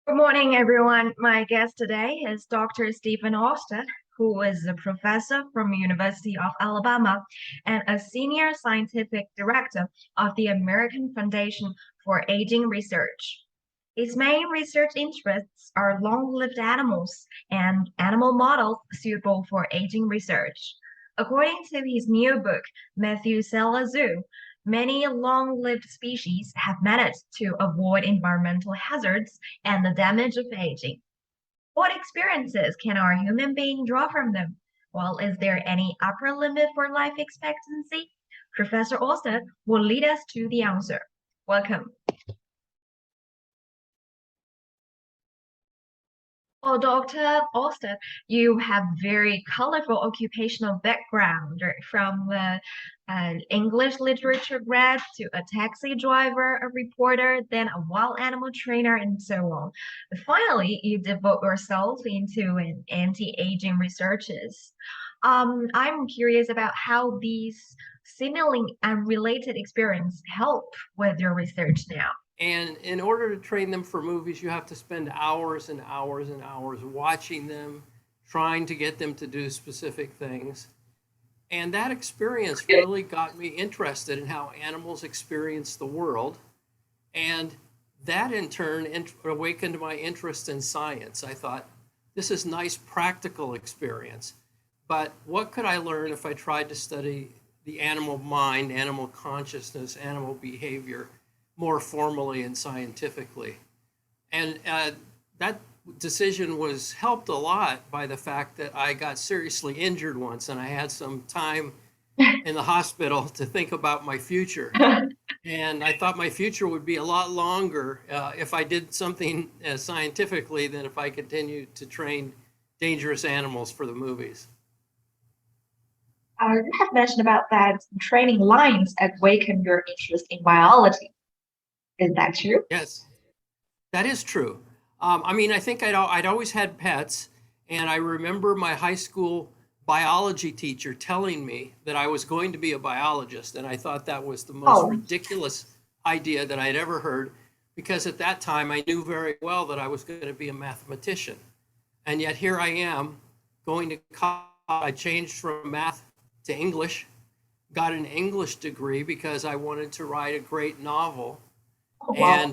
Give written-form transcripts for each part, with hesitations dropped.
Good morning, everyone. My guest today is Dr. Stephen Austad, who is a professor from University of Alabama and a senior scientific director of the American Foundation for Aging Research. His main research interests are long-lived animals and animal models suitable for aging research. According to his new book, Methuselah Zoo, many long-lived species have managed to avoid environmental hazards and the damage of aging. What experiences can our human being draw from them? Well, is there any upper limit for life expectancy? Professor Austad will lead us to the answer. Welcome. Well, Dr. Austad, you have very colorful occupational background from the English literature grad to a taxi driver, a reporter, then a wild animal trainer, and so on. Finally, you devote yourself into an anti-aging researches. I'm curious about how these seemingly unrelated experience help with your research now. And in order to train them for movies, you have to spend hours and hours and hours watching them, trying to get them to do specific things. And that experience really got me interested in how animals experience the world. And that in turn awakened my interest in science. I thought, this is nice practical experience. But what could I learn if I tried to study the animal mind, animal consciousness, animal behavior more formally and scientifically? And that decision was helped a lot by the fact that I got seriously injured once and I had some time in the hospital to think about my future. And I thought my future would be a lot longer if I did something scientifically than if I continued to train dangerous animals for the movies. You have mentioned about that training lines awaken your interest in biology. Is that true? Yes, that is true. I mean, I think I'd always had pets, and I remember my high school biology teacher telling me that I was going to be a biologist, and I thought that was the most Oh, ridiculous idea that I'd ever heard, because at that time I knew very well that I was going to be a mathematician. And yet here I am going to college. I changed from math to English, got an English degree because I wanted to write a great novel. wow.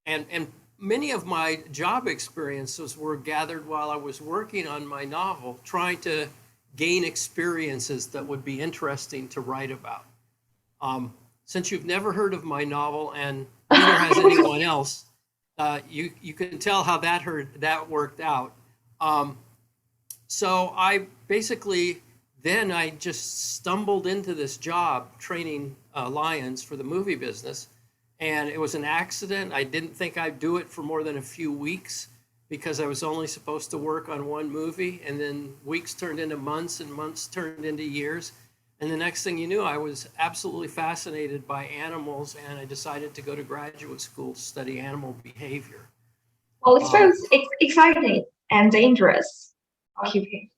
And and many of my job experiences were gathered while I was working on my novel, trying to gain experiences that would be interesting to write about. Since you've never heard of my novel, and neither has anyone else, you can tell how that worked out. Um, so I basically then I just stumbled into this job training lions for the movie business, and it was an accident. I didn't think I'd do it for more than a few weeks because I was only supposed to work on one movie, and then weeks turned into months and months turned into years. And the next thing you knew, I was absolutely fascinated by animals, and I decided to go to graduate school to study animal behavior. Well, it's Um, both exciting and dangerous occupation.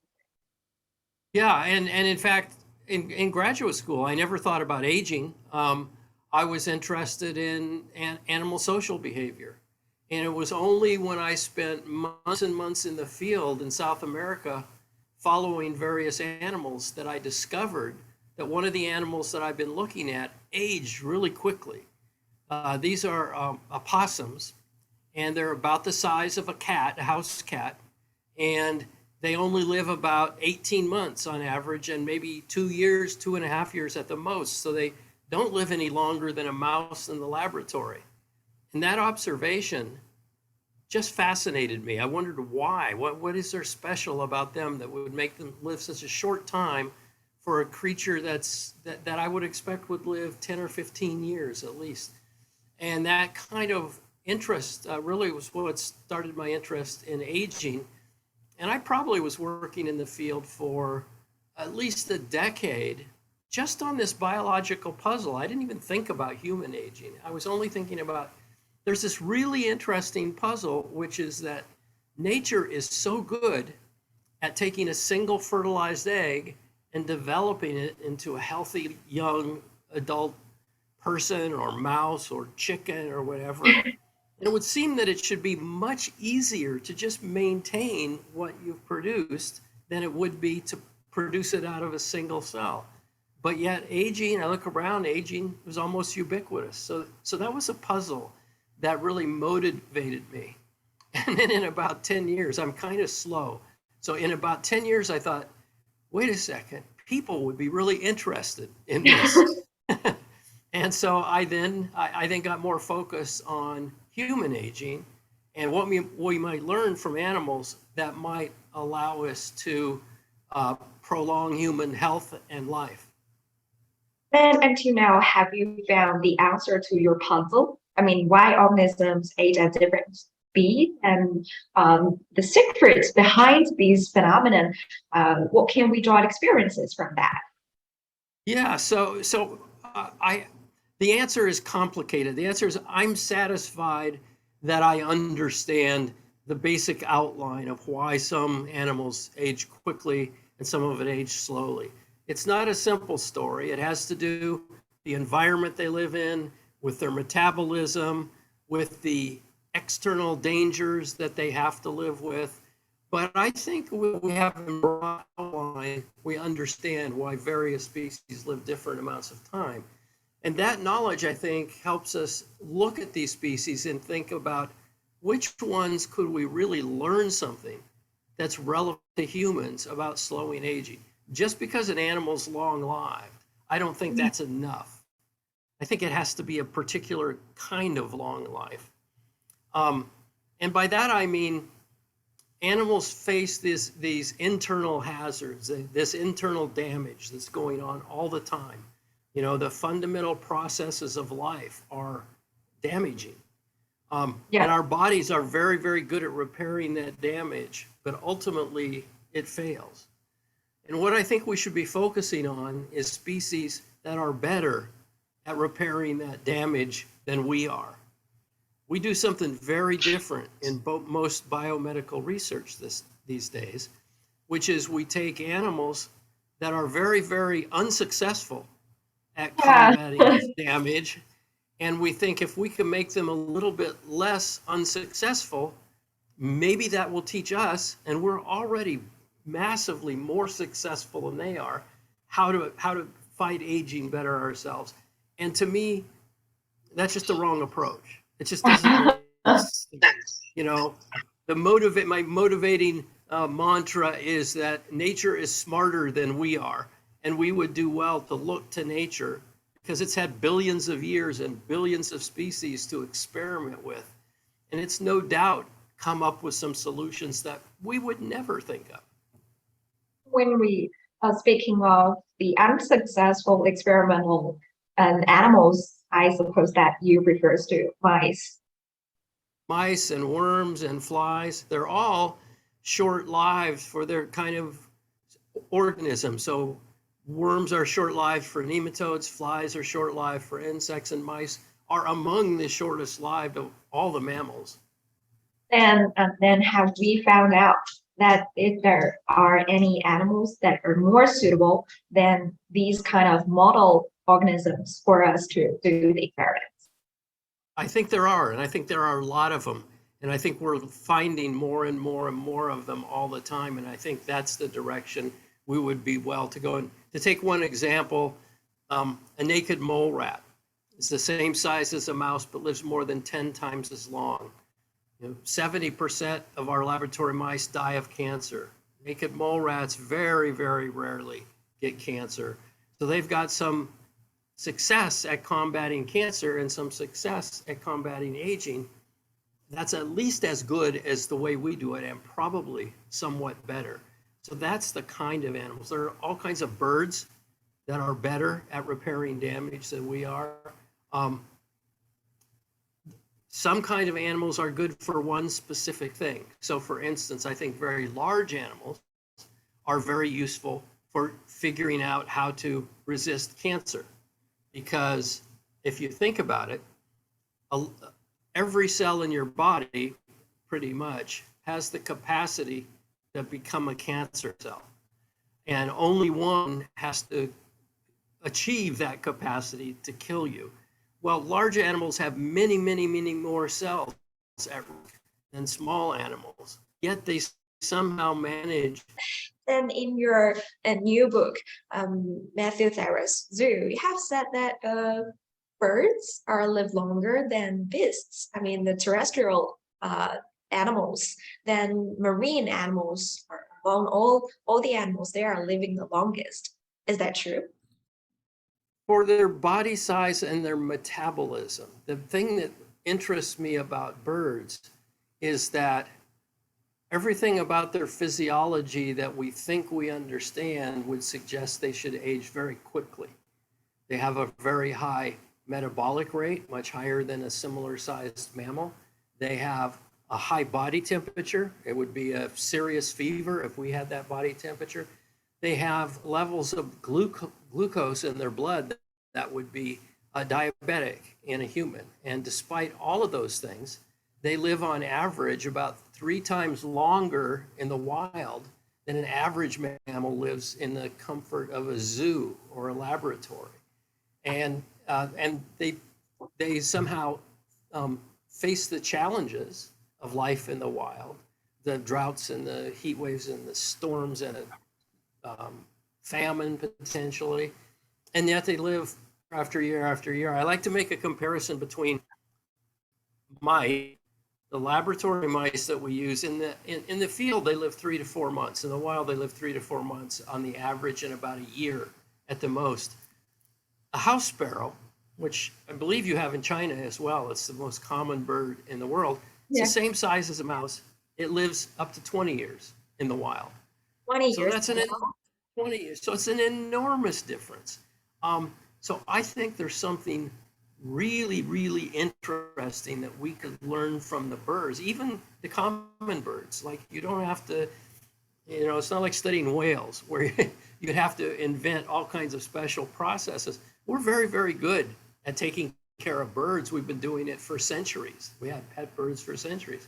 yeah, and in fact, in graduate school, I never thought about aging. I was interested in animal social behavior. And it was only when I spent months and months in the field in South America following various animals that I discovered that one of the animals that I've been looking at aged really quickly. These are opossums, and they're about the size of a cat, a house cat, and they only live about 18 months on average, and maybe 2 years, 2.5 years at the most. So they don't live any longer than a mouse in the laboratory. And that observation just fascinated me. I wondered why. What is there special about them that would make them live such a short time for a creature that I would expect would live 10 or 15 years at least? And that kind of interest really was what started my interest in aging. And I probably was working in the field for at least a decade just on this biological puzzle. I didn't even think about human aging. I was only thinking about there's this really interesting puzzle, which is that nature is so good at taking a single fertilized egg and developing it into a healthy young adult person or mouse or chicken or whatever. And it would seem that it should be much easier to just maintain what you've produced than it would be to produce it out of a single cell. But yet aging, I look around, aging was almost ubiquitous. So that was a puzzle that really motivated me. And then in about 10 years, I'm kind of slow. So in about 10 years, I thought, wait a second, people would be really interested in this. And so I then got more focused on human aging and what we might learn from animals that might allow us to prolong human health and life. And until now, have you found the answer to your puzzle? I mean, why organisms age at different speeds and the secrets behind these phenomena? What can we draw experiences from that? Yeah, the answer is complicated. The answer is I'm satisfied that I understand the basic outline of why some animals age quickly and some of it age slowly. It's not a simple story. It has to do with the environment they live in, with their metabolism, with the external dangers that they have to live with. But I think we have a broad outline. We understand why various species live different amounts of time. And that knowledge, I think, helps us look at these species and think about which ones could we really learn something that's relevant to humans about slowing aging. Just because an animal's long-lived, I don't think that's enough. I think it has to be a particular kind of long life. And by that, I mean, animals face these internal hazards, this internal damage that's going on all the time. You know, the fundamental processes of life are damaging. And our bodies are very, very good at repairing that damage, but ultimately it fails. And what I think we should be focusing on is species that are better at repairing that damage than we are. We do something very different in most biomedical research these days, which is we take animals that are very, very unsuccessful at combating this damage, and we think if we can make them a little bit less unsuccessful, maybe that will teach us, and we're already massively more successful than they are, how to fight aging better ourselves. And to me, that's just the wrong approach. It just doesn't, you know, my motivating mantra is that nature is smarter than we are, and we would do well to look to nature because it's had billions of years and billions of species to experiment with, and it's no doubt come up with some solutions that we would never think of. When we are speaking of the unsuccessful experimental animals, I suppose that you refers to mice. Mice and worms and flies, they're all short-lived for their kind of organism. So worms are short-lived for nematodes, flies are short-lived for insects, and mice are among the shortest lived of all the mammals. And then have we found out that if there are any animals that are more suitable than these kind of model organisms for us to do the experiments? I think there are, and I think there are a lot of them. And I think we're finding more and more and more of them all the time. And I think that's the direction we would be well to go. And to take one example, a naked mole rat is the same size as a mouse, but lives more than 10 times as long. 70% of our laboratory mice die of cancer. Naked mole rats very, very rarely get cancer. So they've got some success at combating cancer and some success at combating aging. That's at least as good as the way we do it, and probably somewhat better. So that's the kind of animals. There are all kinds of birds that are better at repairing damage than we are. Some kind of animals are good for one specific thing. So for instance, I think very large animals are very useful for figuring out how to resist cancer. Because if you think about it, every cell in your body pretty much has the capacity to become a cancer cell. And only one has to achieve that capacity to kill you. Well, large animals have many, many, many more cells at risk than small animals. Yet they somehow manage. And in your new book, Methuselah's Zoo, you have said that birds are live longer than beasts. I mean, the terrestrial animals, than marine animals are among all the animals, they are living the longest. Is that true? For their body size and their metabolism. The thing that interests me about birds is that everything about their physiology that we think we understand would suggest they should age very quickly. They have a very high metabolic rate, much higher than a similar sized mammal. They have a high body temperature. It would be a serious fever if we had that body temperature. They have levels of glucose in their blood that would be diabetic in a human. And despite all of those things, they live on average about 3 times longer in the wild than an average mammal lives in the comfort of a zoo or a laboratory. And they somehow face the challenges of life in the wild, the droughts and the heat waves and the storms and famine potentially, and yet they live after year after year. I like to make a comparison between mice, the laboratory mice that we use in the field. They live 3 to 4 months. In the wild, they live 3 to 4 months on the average, and about a year at the most. A house sparrow, which I believe you have in China as well, it's the most common bird in the world. It's the same size as a mouse. It lives up to 20 years in the wild. 20 So years. that's 20 years. So it's an enormous difference. So I think there's something really, really interesting that we could learn from the birds, even the common birds. Like, you don't have to, it's not like studying whales where you'd have to invent all kinds of special processes. We're very, very good at taking care of birds. We've been doing it for centuries. We had pet birds for centuries.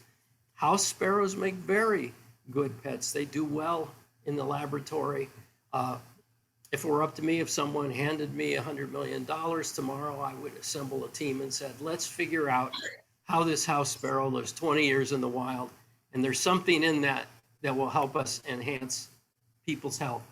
House sparrows make very good pets. They do well in the laboratory. If it were up to me, if someone handed me $100 million tomorrow, I would assemble a team and said, let's figure out how this house sparrow lives 20 years in the wild. And there's something in that that will help us enhance people's health.